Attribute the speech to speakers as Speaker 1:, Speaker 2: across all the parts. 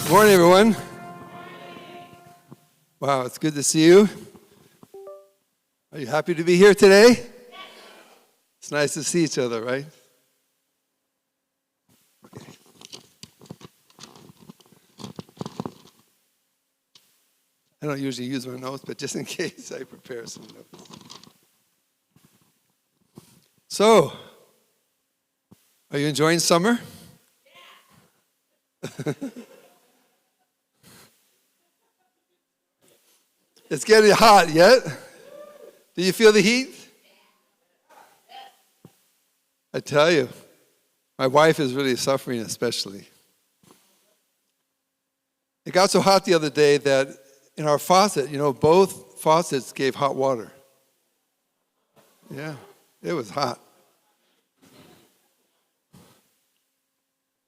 Speaker 1: Good morning, everyone. Wow, it's good to see you. Are you happy to be here today? It's nice to see each other, right? Okay. I don't usually use my notes, but just in case, I prepare some notes. So, are you enjoying summer? Yeah. It's getting hot yet? Do you feel the heat? I tell you, my wife is really suffering especially. It got so hot the other day that in our faucet, both faucets gave hot water. Yeah, it was hot.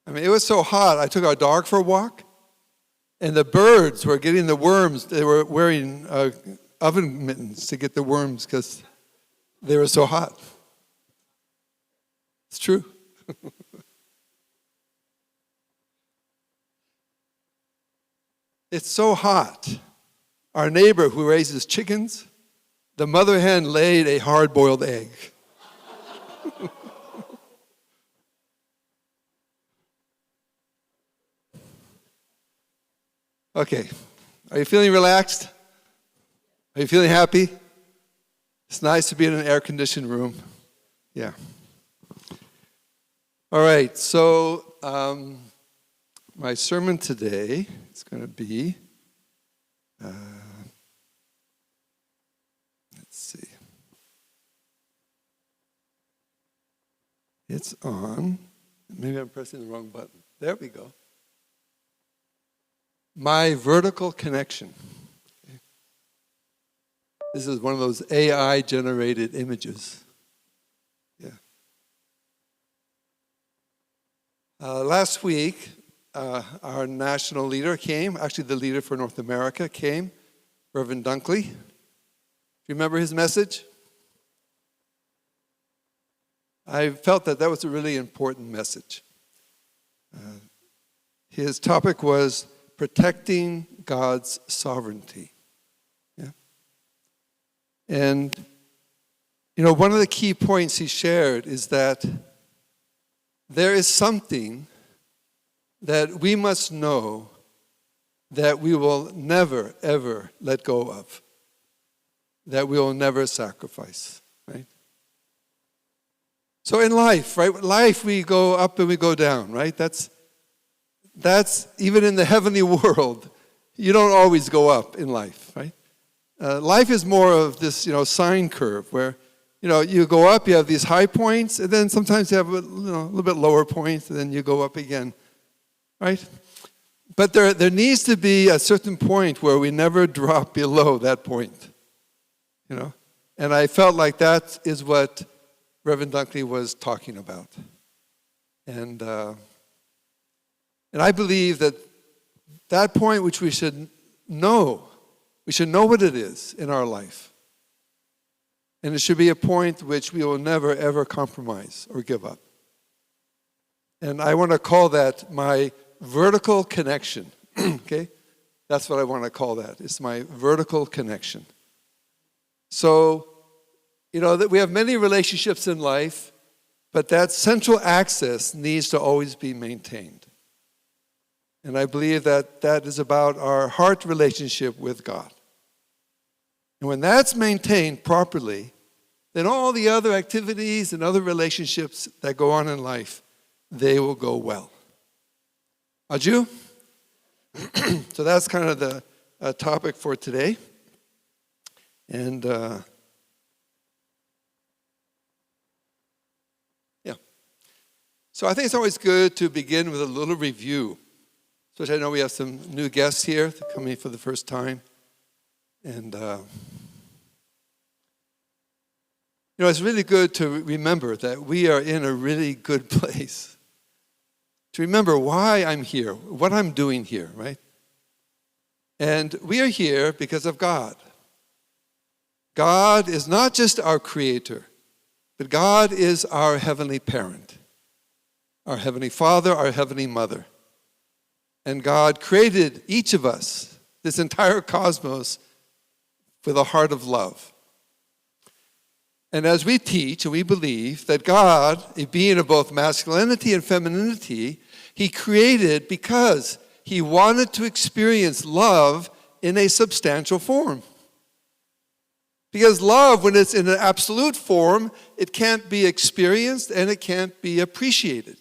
Speaker 1: I mean, it was so hot, I took our dog for a walk, and the birds were getting the worms. They were wearing oven mittens to get the worms because they were so hot. It's true. It's so hot. Our neighbor who raises chickens, the mother hen laid a hard-boiled egg. Okay, are you feeling relaxed? Are you feeling happy? It's nice to be in an air-conditioned room. Yeah. All right, so my sermon today is going to be, let's see. It's on, maybe I'm pressing the wrong button. There we go. My vertical connection. Okay. This is one of those AI-generated images. Yeah. Last week, our national leader came, actually the leader for North America came, Reverend Dunkley. Do you remember his message? I felt that was a really important message. His topic was protecting God's sovereignty. Yeah. And, one of the key points he shared is that there is something that we must know that we will never, ever let go of, that we will never sacrifice, right? So in life, right? Life, we go up and we go down, right? That's even in the heavenly world, you don't always go up in life, right? Life is more of this, sine curve where, you go up, you have these high points, and then sometimes you have a little bit lower points, and then you go up again, right? But there needs to be a certain point where we never drop below that point, And I felt like that is what Reverend Dunkley was talking about. And I believe that point which we should know what it is in our life. And it should be a point which we will never, ever compromise or give up. And I want to call that my vertical connection, okay? That's what I want to call that. It's my vertical connection. So, that we have many relationships in life, but that central axis needs to always be maintained. And I believe that is about our heart relationship with God. And when that's maintained properly, then all the other activities and other relationships that go on in life, they will go well. Are you? So that's kind of the topic for today. And so I think it's always good to begin with a little review. Especially I know we have some new guests here coming for the first time. And, it's really good to remember that we are in a really good place. To remember why I'm here, what I'm doing here, right? And we are here because of God. God is not just our creator, but God is our heavenly parent, our heavenly father, our heavenly mother. And God created each of us, this entire cosmos, with a heart of love. And as we teach and we believe that God, a being of both masculinity and femininity, he created because he wanted to experience love in a substantial form. Because love, when it's in an absolute form, it can't be experienced and it can't be appreciated.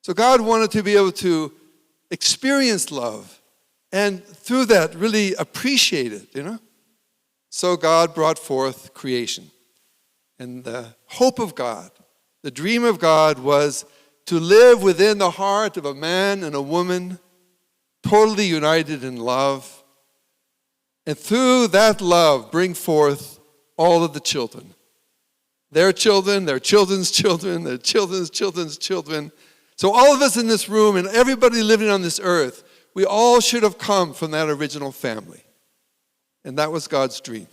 Speaker 1: So God wanted to be able to experience love and through that really appreciate it, So God brought forth creation. And the hope of God, the dream of God was to live within the heart of a man and a woman, totally united in love. And through that love, bring forth all of the children. Their children, their children's children, their children's children's children. So all of us in this room and everybody living on this earth, we all should have come from that original family. And that was God's dream.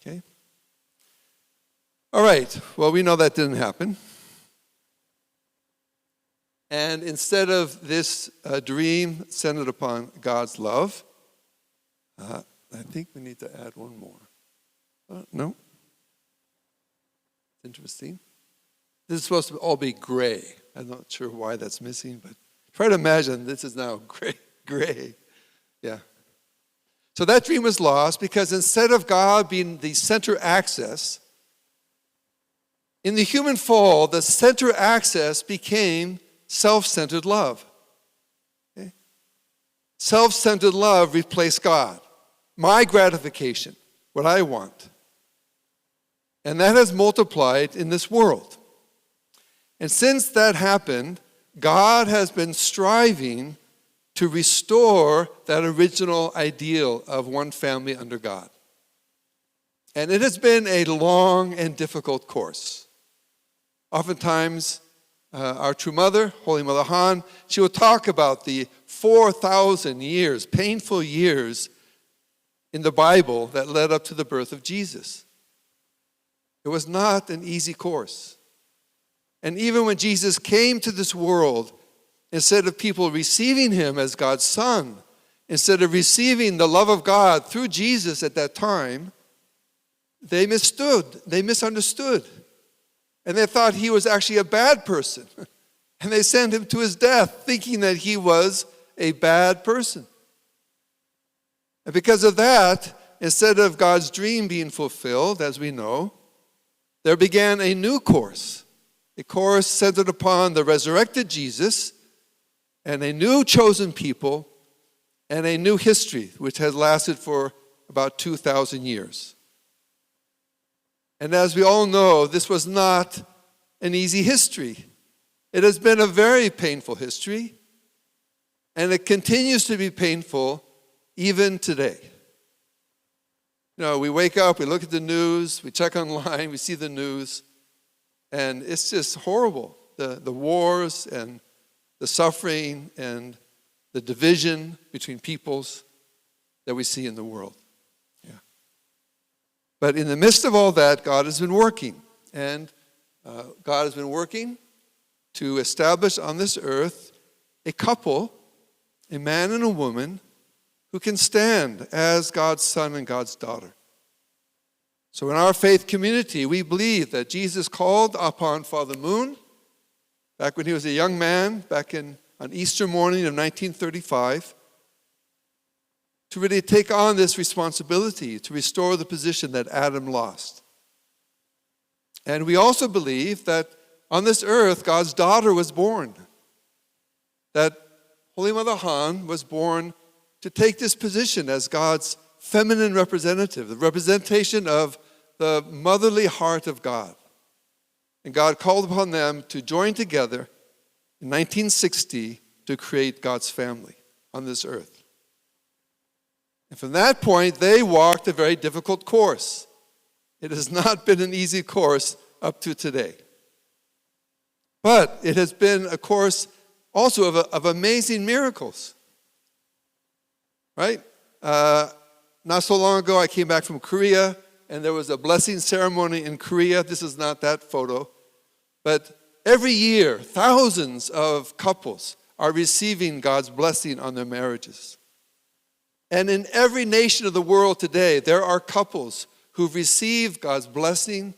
Speaker 1: Okay? All right. Well, we know that didn't happen. And instead of this dream centered upon God's love, I think we need to add one more. No? Interesting. This is supposed to all be gray. I'm not sure why that's missing, but try to imagine this is now gray. Yeah. So that dream was lost because instead of God being the center axis, in the human fall, the center axis became self-centered love. Okay? Self-centered love replaced God. My gratification, what I want. And that has multiplied in this world. And since that happened, God has been striving to restore that original ideal of one family under God. And it has been a long and difficult course. Oftentimes, our true mother, Holy Mother Han, she will talk about the 4,000 years, painful years in the Bible that led up to the birth of Jesus. It was not an easy course. And even when Jesus came to this world, instead of people receiving him as God's son, instead of receiving the love of God through Jesus at that time, they misunderstood. And they thought he was actually a bad person. And they sent him to his death, thinking that he was a bad person. And because of that, instead of God's dream being fulfilled, as we know, there began a new course. A course centered upon the resurrected Jesus and a new chosen people and a new history, which has lasted for about 2,000 years. And as we all know, this was not an easy history. It has been a very painful history, and it continues to be painful even today. We wake up, we look at the news, we check online, we see the news, and it's just horrible. The wars and the suffering and the division between peoples that we see in the world. Yeah. But in the midst of all that, God has been working. And God has been working to establish on this earth a couple, a man and a woman, who can stand as God's son and God's daughter. So in our faith community, we believe that Jesus called upon Father Moon back when he was a young man, back on Easter morning of 1935, to really take on this responsibility to restore the position that Adam lost. And we also believe that on this earth, God's daughter was born. That Holy Mother Han was born to take this position as God's feminine representative, the representation of the motherly heart of God. And God called upon them to join together in 1960 to create God's family on this earth. And from that point, they walked a very difficult course. It has not been an easy course up to today. But it has been a course also of amazing miracles. Right? Not so long ago, I came back from Korea, and there was a blessing ceremony in Korea. This is not that photo. But every year, thousands of couples are receiving God's blessing on their marriages. And in every nation of the world today, there are couples who've received God's blessing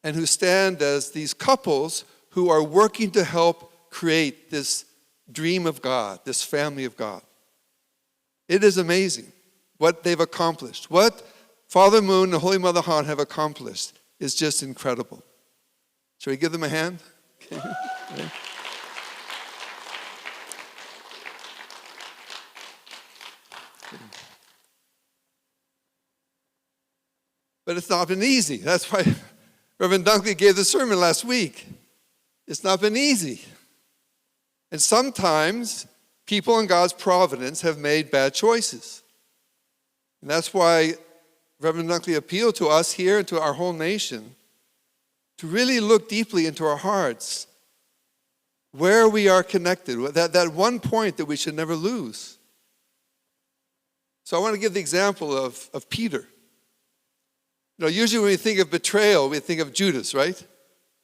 Speaker 1: and who stand as these couples who are working to help create this dream of God, this family of God. It is amazing what they've accomplished. What Father Moon and Holy Mother Han have accomplished is just incredible. Shall we give them a hand? Okay. But it's not been easy. That's why Reverend Dunkley gave the sermon last week. It's not been easy. And sometimes people in God's providence have made bad choices. And that's why Reverend Dunkley appealed to us here and to our whole nation to really look deeply into our hearts where we are connected, that one point that we should never lose. So I want to give the example of Peter. You know, usually when we think of betrayal, we think of Judas, right?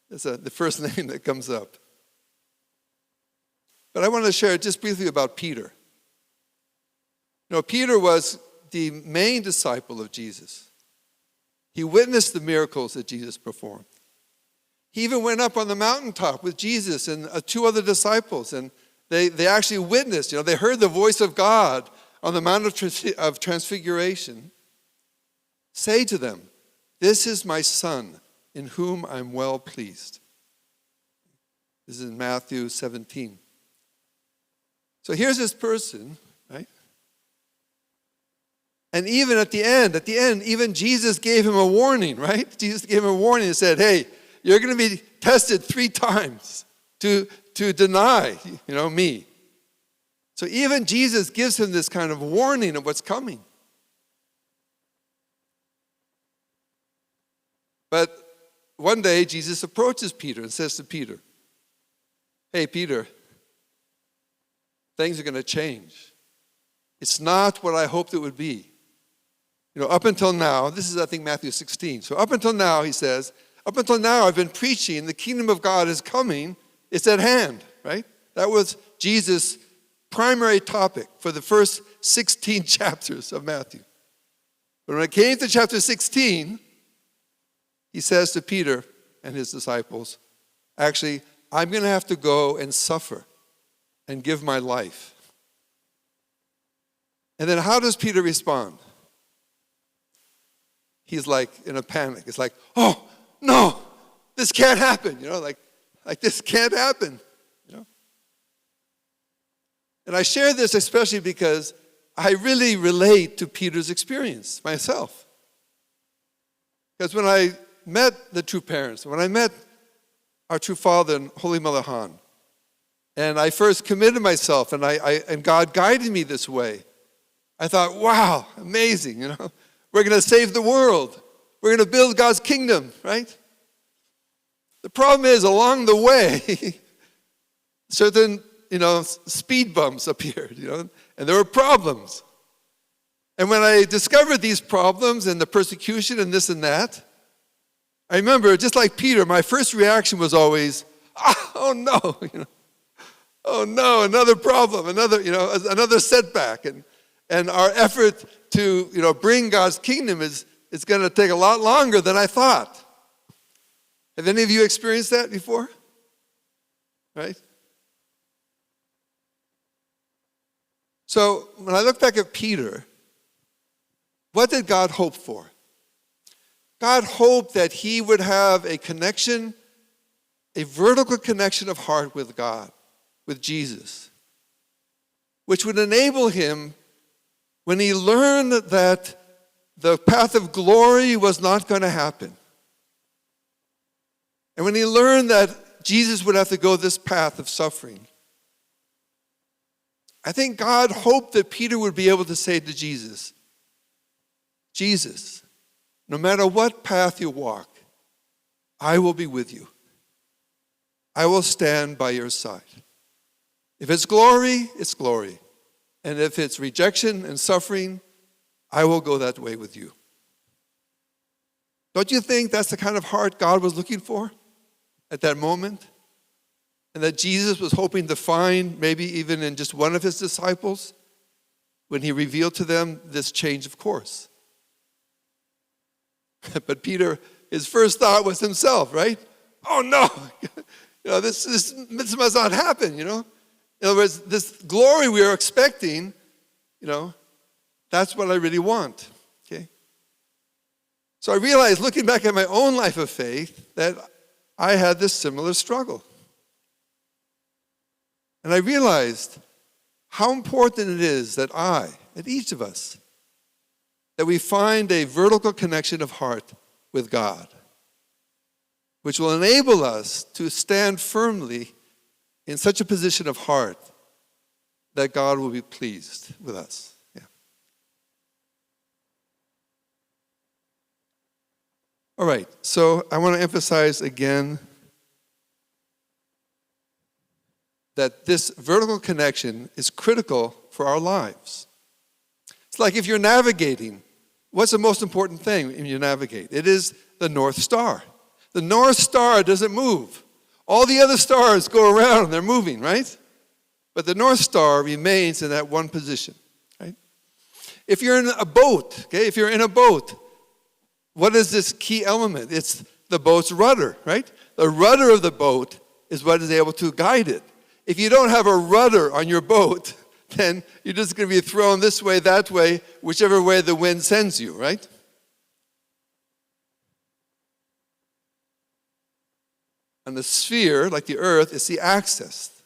Speaker 1: That's the first name that comes up. But I want to share just briefly about Peter. You know, Peter was the main disciple of Jesus. He witnessed the miracles that Jesus performed. He even went up on the mountaintop with Jesus and two other disciples, and they actually witnessed, they heard the voice of God on the Mount of Transfiguration say to them, "This is my Son, in whom I'm well pleased." This is in Matthew 17. So here's this person, right? And even at the end, even Jesus gave him a warning, right? Jesus gave him a warning and said, hey, you're going to be tested 3 times to deny, me. So even Jesus gives him this kind of warning of what's coming. But one day, Jesus approaches Peter and says to Peter, hey, Peter, things are going to change. It's not what I hoped it would be. Up until now, this is, I think, Matthew 16. So up until now, he says, up until now, I've been preaching, the kingdom of God is coming, it's at hand, right? That was Jesus' primary topic for the first 16 chapters of Matthew. But when it came to chapter 16, he says to Peter and his disciples, actually, I'm going to have to go and suffer and give my life. And then how does Peter respond? He's like in a panic. It's like, oh, no, this can't happen. Like this can't happen. And I share this especially because I really relate to Peter's experience myself. Because when I met the true parents, when I met our true father and Holy Mother Han, and I first committed myself and God guided me this way, I thought, wow, amazing, We're going to save the world. We're going to build God's kingdom, right? The problem is, along the way, certain, speed bumps appeared, and there were problems. And when I discovered these problems and the persecution and this and that, I remember, just like Peter, my first reaction was always, oh no, oh no, another problem, another setback. And our effort to, bring God's kingdom is going to take a lot longer than I thought. Have any of you experienced that before? Right? So when I look back at Peter, what did God hope for? God hoped that he would have a connection, a vertical connection of heart with God, with Jesus, which would enable him, when he learned that the path of glory was not going to happen, and when he learned that Jesus would have to go this path of suffering, I think God hoped that Peter would be able to say to Jesus, Jesus, no matter what path you walk, I will be with you. I will stand by your side. If it's glory, it's glory. And if it's rejection and suffering, I will go that way with you. Don't you think that's the kind of heart God was looking for at that moment? and that Jesus was hoping to find, maybe even in just one of his disciples, when he revealed to them this change of course. But Peter, his first thought was himself, right? Oh no, this must not happen, In other words, this glory we are expecting, that's what I really want, okay? So I realized, looking back at my own life of faith, that I had this similar struggle. And I realized how important it is that each of us, that we find a vertical connection of heart with God, which will enable us to stand firmly in such a position of heart that God will be pleased with us. Yeah. All right, so I want to emphasize again that this vertical connection is critical for our lives. It's like if you're navigating, what's the most important thing when you navigate? It is the North Star. The North Star doesn't move. All the other stars go around and they're moving, right? But the North Star remains in that one position, right? If you're in a boat, what is this key element? It's the boat's rudder, right? The rudder of the boat is what is able to guide it. If you don't have a rudder on your boat, then you're just going to be thrown this way, that way, whichever way the wind sends you, right? And the sphere, like the earth, is the axis,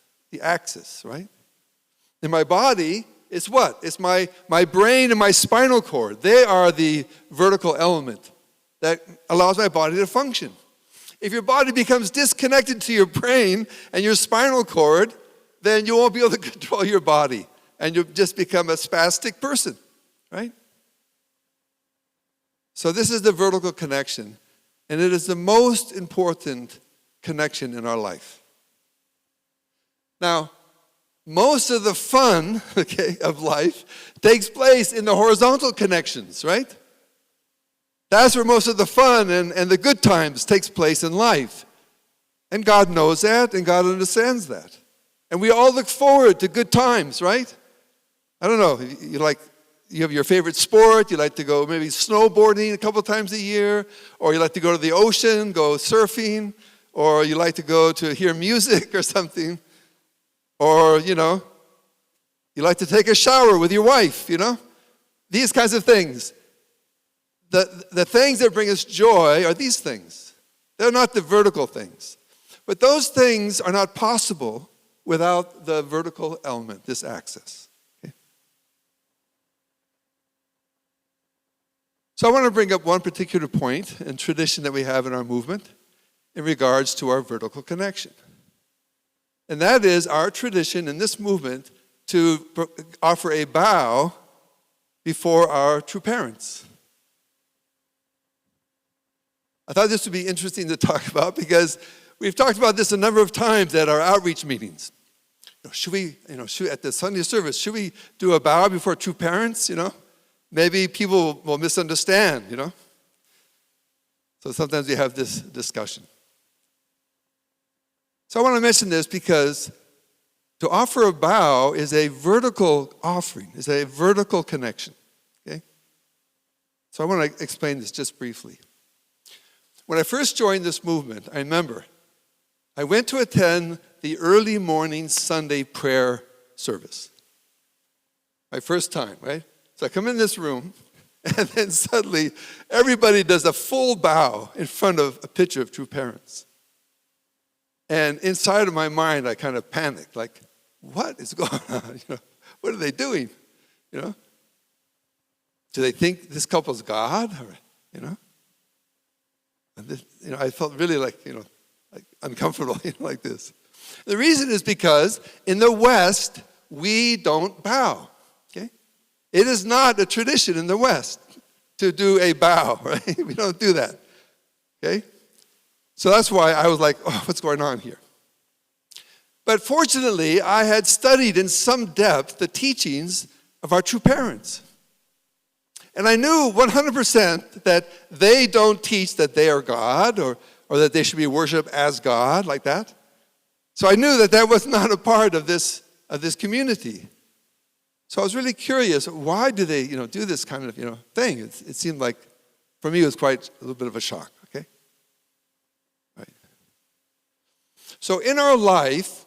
Speaker 1: right? In my body, it's what? It's my brain and my spinal cord. They are the vertical element that allows my body to function. If your body becomes disconnected to your brain and your spinal cord, then you won't be able to control your body, and you'll just become a spastic person, right? So this is the vertical connection, and it is the most important connection in our life. Now, most of the fun, of life takes place in the horizontal connections, right? That's where most of the fun and the good times takes place in life. And God knows that, and God understands that. And we all look forward to good times, right? I don't know, you have your favorite sport, you like to go maybe snowboarding a couple times a year, or you like to go to the ocean, go surfing, or you like to go to hear music or something, or, you like to take a shower with your wife, These kinds of things. The things that bring us joy are these things. They're not the vertical things. But those things are not possible without the vertical element, this axis. Okay? So I want to bring up one particular point and tradition that we have in our movement in regards to our vertical connection. And that is our tradition in this movement to offer a bow before our true parents. I thought this would be interesting to talk about because we've talked about this a number of times at our outreach meetings. Should we at the Sunday service, should we do a bow before true parents, Maybe people will misunderstand, So sometimes we have this discussion. So I want to mention this because to offer a bow is a vertical offering, is a vertical connection, okay? So I want to explain this just briefly. When I first joined this movement, I remember I went to attend the early morning Sunday prayer service. My first time, right? So I come in this room, and then suddenly everybody does a full bow in front of a picture of true parents. And inside of my mind, I kind of panicked, like, what is going on? What are they doing? Do they think this couple's God? Or, And this, I felt really like uncomfortable, like this. The reason is because in the West, we don't bow, okay? It is not a tradition in the West to do a bow, right? We don't do that, okay? So that's why I was like, oh, what's going on here? But fortunately, I had studied in some depth the teachings of our true parents. And I knew 100% that they don't teach that they are God or that they should be worshipped as God, like that. So I knew that that was not a part of this community. So I was really curious, why do they, do this kind of, thing? It seemed like, for me, it was quite a little bit of a shock, okay? Right. So in our life,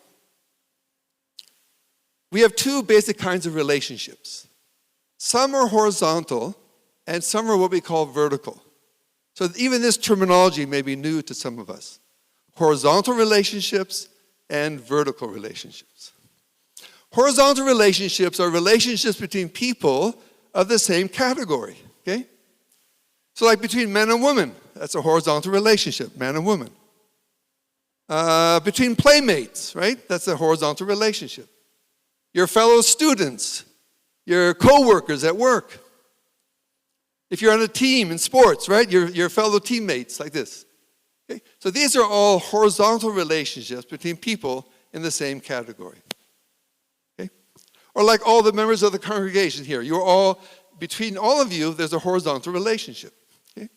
Speaker 1: we have two basic kinds of relationships. Some are horizontal, and some are what we call vertical. So even this terminology may be new to some of us. Horizontal relationships and vertical relationships. Horizontal relationships are relationships between people of the same category, okay? So like between men and women, that's a horizontal relationship, man and woman. Between playmates, right? That's a horizontal relationship. Your fellow students, your co-workers at work. If you're on a team in sports, right? Your fellow teammates, like this. Okay? So these are all horizontal relationships between people in the same category. Okay? Or like all the members of the congregation here. You're all, between all of you, there's a horizontal relationship. Okay?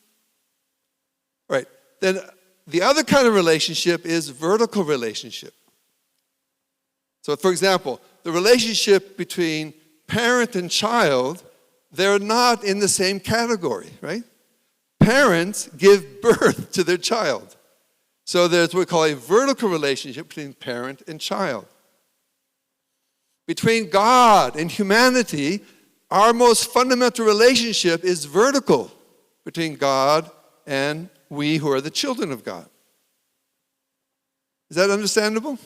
Speaker 1: All right. Then the other kind of relationship is vertical relationship. So for example, the relationship between parent and child, they're not in the same category, right? Parents give birth to their child. So there's what we call a vertical relationship between parent and child. Between God and humanity, our most fundamental relationship is vertical between God and we who are the children of God. Is that understandable?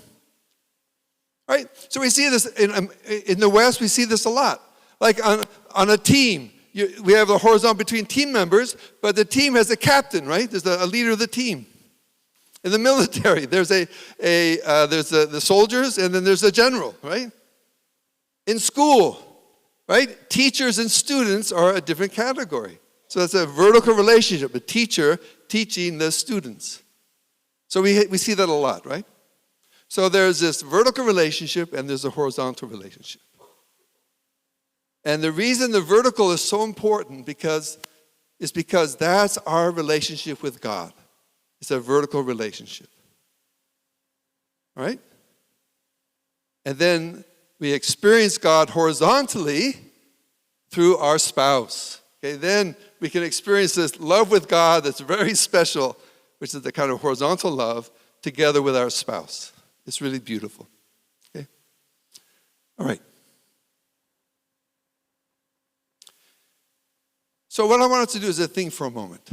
Speaker 1: Right? So we see this in the West, we see this a lot. Like on a team, we have a horizontal between team members, but the team has a captain, right? There's a leader of the team. In the military, there's the soldiers, and then there's a general, right? In school, right? Teachers and students are a different category. So that's a vertical relationship, a teacher teaching the students. So we see that a lot, right? So there's this vertical relationship and there's a horizontal relationship. And the reason the vertical is so important is because that's our relationship with God. It's a vertical relationship. All right? And then we experience God horizontally through our spouse. Okay, then we can experience this love with God that's very special, which is the kind of horizontal love, together with our spouse. It's really beautiful. Okay? All right. So what I want us to do is to think for a moment.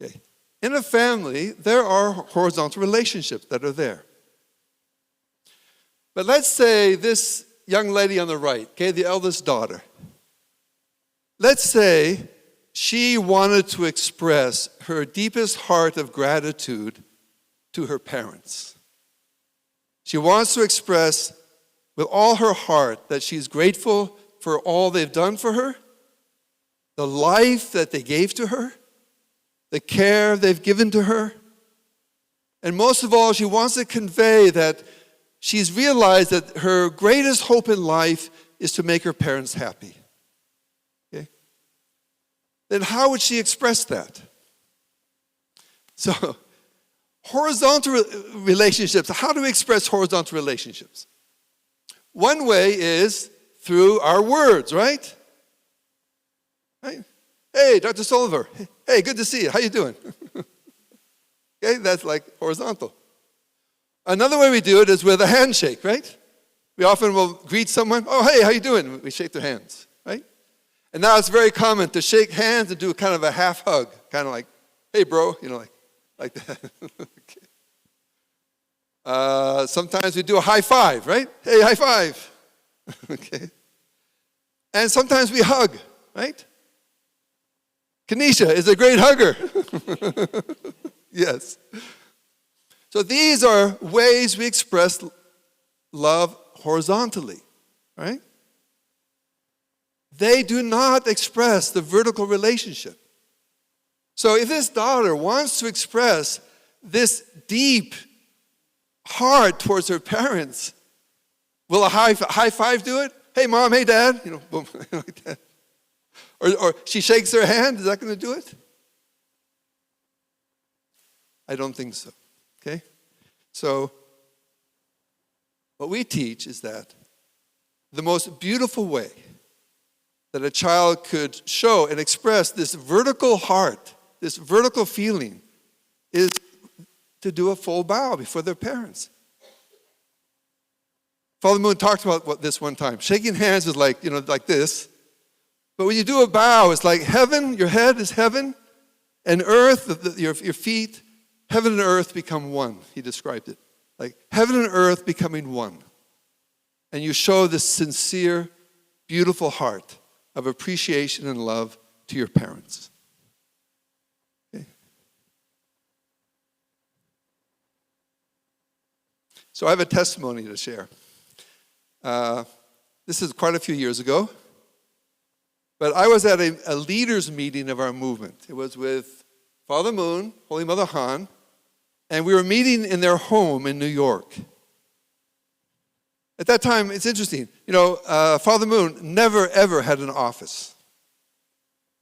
Speaker 1: Okay. In a family, there are horizontal relationships that are there. But let's say this young lady on the right, okay, the eldest daughter. Let's say she wanted to express her deepest heart of gratitude to her parents. She wants to express with all her heart that she's grateful for all they've done for her, the life that they gave to her, the care they've given to her. And most of all, she wants to convey that she's realized that her greatest hope in life is to make her parents happy. Okay? Then how would she express that? So, horizontal relationships. How do we express horizontal relationships? One way is through our words, right? Right? Hey, Dr. Soliver. Hey, good to see you. How you doing? Okay, that's like horizontal. Another way we do it is with a handshake, right? We often will greet someone. Oh, hey, how you doing? We shake their hands, right? And now it's very common to shake hands and do kind of a half hug, kind of like, hey, bro, like that. Okay. Sometimes we do a high five, right? Hey, high five. Okay. And sometimes we hug, right? Kanisha is a great hugger. Yes. So these are ways we express love horizontally, right? They do not express the vertical relationship. So if this daughter wants to express this deep heart towards her parents, will a high five do it? Hey, mom, hey, dad, boom, like that. Or she shakes her hand, is that going to do it? I don't think so, okay? So what we teach is that the most beautiful way that a child could show and express this vertical heart, this vertical feeling, is to do a full bow before their parents. Father Moon talked about this one time. Shaking hands is like, like this. But when you do a bow, it's like heaven, your head is heaven, and earth, your feet, heaven and earth become one, he described it. Like heaven and earth becoming one. And you show this sincere, beautiful heart of appreciation and love to your parents. Okay. So I have a testimony to share. This is quite a few years ago. But I was at a leaders meeting of our movement. It was with Father Moon, Holy Mother Han, and we were meeting in their home in New York. At that time, it's interesting. Father Moon never, ever had an office.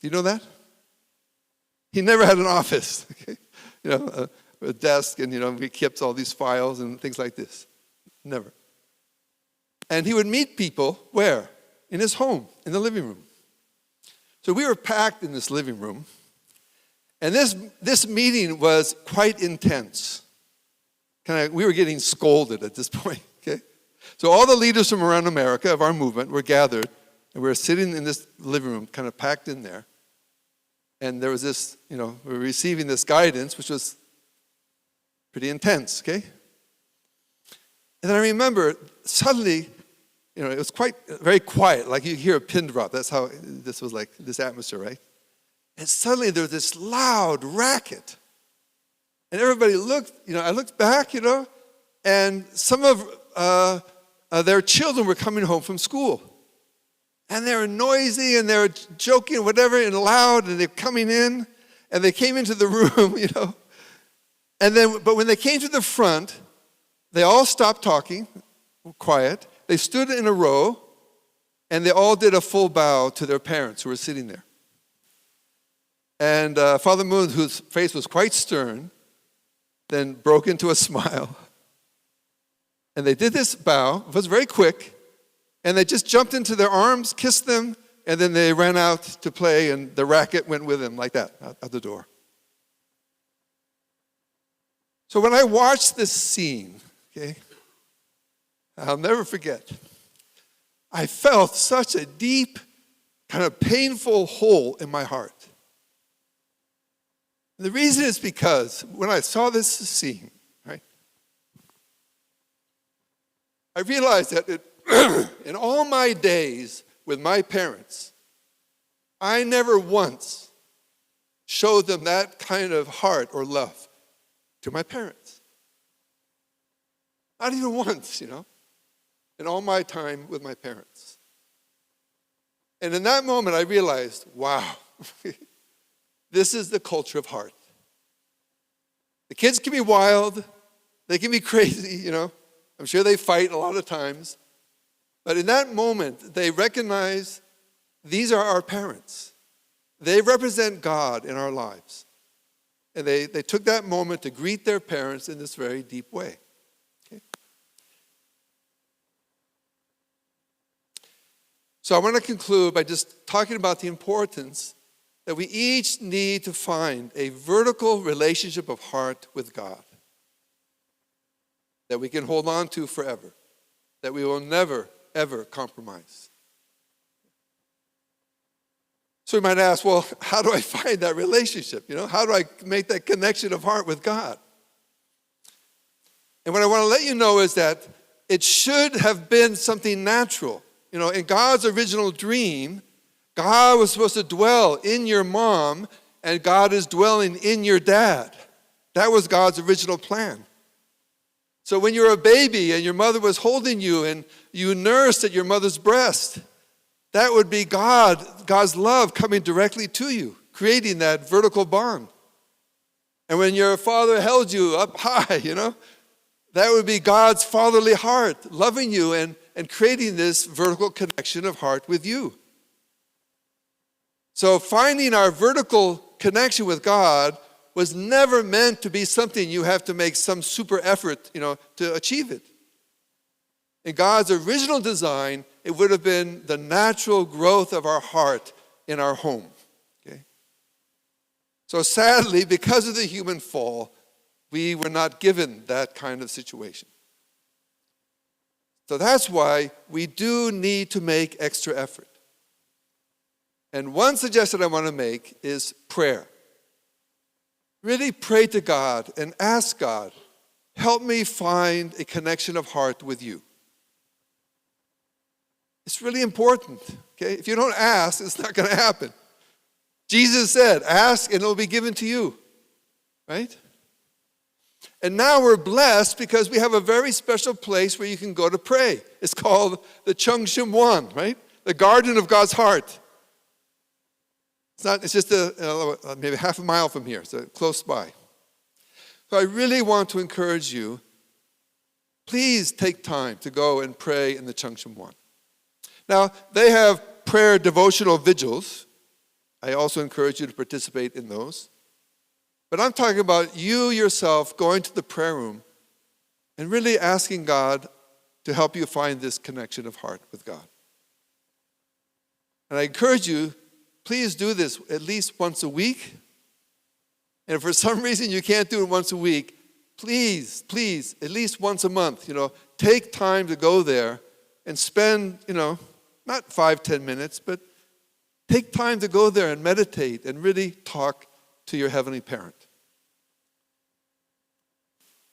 Speaker 1: Do you know that? He never had an office. Okay? A desk, and, he kept all these files and things like this. Never. And he would meet people, where? In his home, in the living room. So we were packed in this living room, and this meeting was quite intense. We were getting scolded at this point, okay? So all the leaders from around America of our movement were gathered, and we were sitting in this living room, kind of packed in there. And there was this, we were receiving this guidance, which was pretty intense, okay? And then I remember suddenly, it was very quiet, like you hear a pin drop. That's how this was like, this atmosphere, right? And suddenly there was this loud racket. And everybody looked, I looked back, and some of their children were coming home from school. And they were noisy, and they were joking, whatever, and loud, and they're coming in, and they came into the room, And then, but when they came to the front, they all stopped talking, quiet. They stood in a row, and they all did a full bow to their parents who were sitting there. And Father Moon, whose face was quite stern, then broke into a smile. And they did this bow. It was very quick. And they just jumped into their arms, kissed them, and then they ran out to play, and the racket went with them like that, out the door. So when I watched this scene, okay, I'll never forget, I felt such a deep, kind of painful hole in my heart. And the reason is because when I saw this scene, right, I realized that in all my days with my parents, I never once showed them that kind of heart or love to my parents. Not even once, in all my time with my parents. And in that moment, I realized, wow, this is the culture of heart. The kids can be wild, they can be crazy, I'm sure they fight a lot of times. But in that moment, they recognize these are our parents. They represent God in our lives. And they took that moment to greet their parents in this very deep way. Okay? So I want to conclude by just talking about the importance that we each need to find a vertical relationship of heart with God that we can hold on to forever, that we will never, ever compromise. So we might ask, well, how do I find that relationship? How do I make that connection of heart with God? And what I want to let you know is that it should have been something natural. In God's original dream, God was supposed to dwell in your mom, and God is dwelling in your dad. That was God's original plan. So when you were a baby and your mother was holding you and you nursed at your mother's breast, that would be God's love coming directly to you, creating that vertical bond. And when your father held you up high, that would be God's fatherly heart, loving you and creating this vertical connection of heart with you. So finding our vertical connection with God was never meant to be something you have to make some super effort, to achieve it. In God's original design, it would have been the natural growth of our heart in our home. Okay? So sadly, because of the human fall, we were not given that kind of situation. So that's why we do need to make extra effort. And one suggestion I want to make is prayer. Really pray to God and ask God, help me find a connection of heart with you. It's really important, okay? If you don't ask, it's not going to happen. Jesus said, ask and it will be given to you, right? And now we're blessed because we have a very special place where you can go to pray. It's called the Cheongshim-won, right? The Garden of God's Heart. It's just maybe half a mile from here, so close by. So I really want to encourage you, please take time to go and pray in the Cheongshim-won. Now, they have prayer devotional vigils. I also encourage you to participate in those. But I'm talking about you yourself going to the prayer room and really asking God to help you find this connection of heart with God. And I encourage you, please do this at least once a week. And if for some reason you can't do it once a week, please, at least once a month, take time to go there and spend, not 5-10 minutes, but take time to go there and meditate and really talk to your heavenly parent.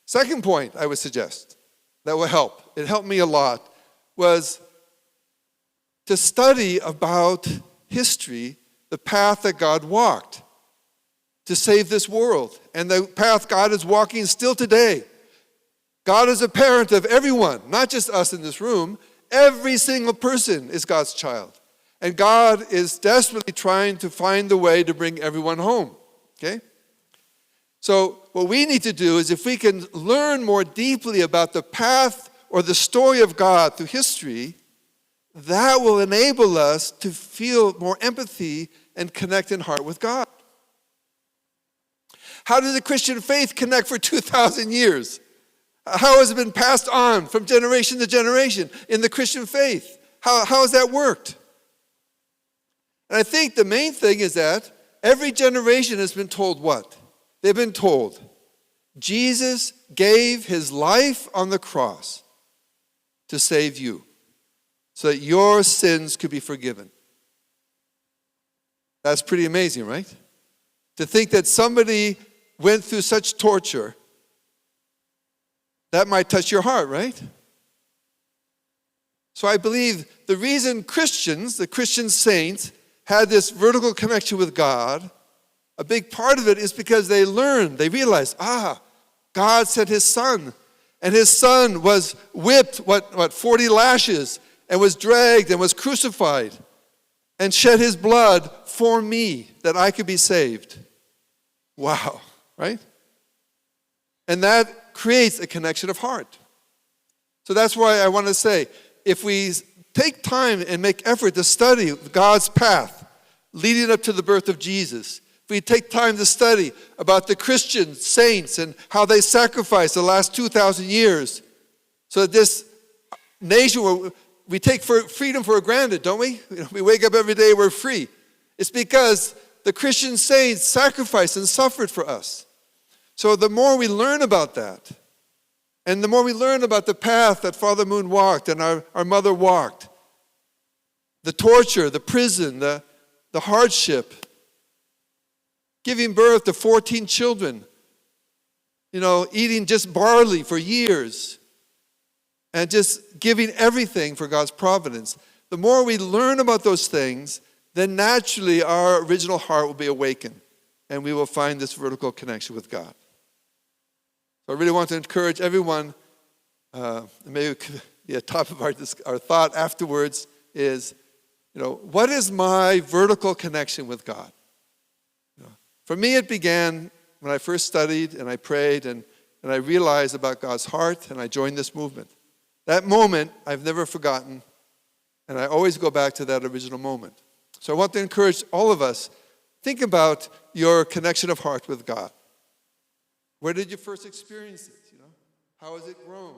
Speaker 1: Second point I would suggest that will help, it helped me a lot, was to study about history, the path that God walked to save this world, and the path God is walking still today. God is a parent of everyone, not just us in this room. Every single person is God's child. And God is desperately trying to find the way to bring everyone home. Okay? So what we need to do is, if we can learn more deeply about the path or the story of God through history, that will enable us to feel more empathy and connect in heart with God. How did the Christian faith connect for 2,000 years? How has it been passed on from generation to generation in the Christian faith? How has that worked? And I think the main thing is that every generation has been told what? They've been told, Jesus gave his life on the cross to save you, so that your sins could be forgiven. That's pretty amazing, right? To think that somebody went through such torture, that might touch your heart, right? So I believe the reason Christians, the Christian saints, had this vertical connection with God, a big part of it is because they realized, God sent his son, and his son was whipped, 40 lashes, and was dragged and was crucified, and shed his blood for me, that I could be saved. Wow, right? And that creates a connection of heart. So that's why I want to say, if we take time and make effort to study God's path leading up to the birth of Jesus, if we take time to study about the Christian saints and how they sacrificed the last 2,000 years, so that this nation, we take freedom for granted, don't we? We wake up every day, we're free. It's because the Christian saints sacrificed and suffered for us. So the more we learn about that, and the more we learn about the path that Father Moon walked and our mother walked, the torture, the prison, the hardship, giving birth to 14 children, eating just barley for years, and just giving everything for God's providence. The more we learn about those things, then naturally our original heart will be awakened, and we will find this vertical connection with God. So I really want to encourage everyone, maybe the top of our thought afterwards is, what is my vertical connection with God? For me, it began when I first studied and I prayed and I realized about God's heart, and I joined this movement. That moment, I've never forgotten, and I always go back to that original moment. So I want to encourage all of us, think about your connection of heart with God. Where did you first experience it? How has it grown?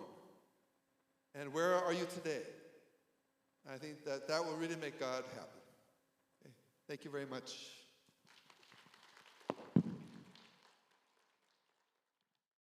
Speaker 1: And where are you today? I think that will really make God happy. Okay. Thank you very much.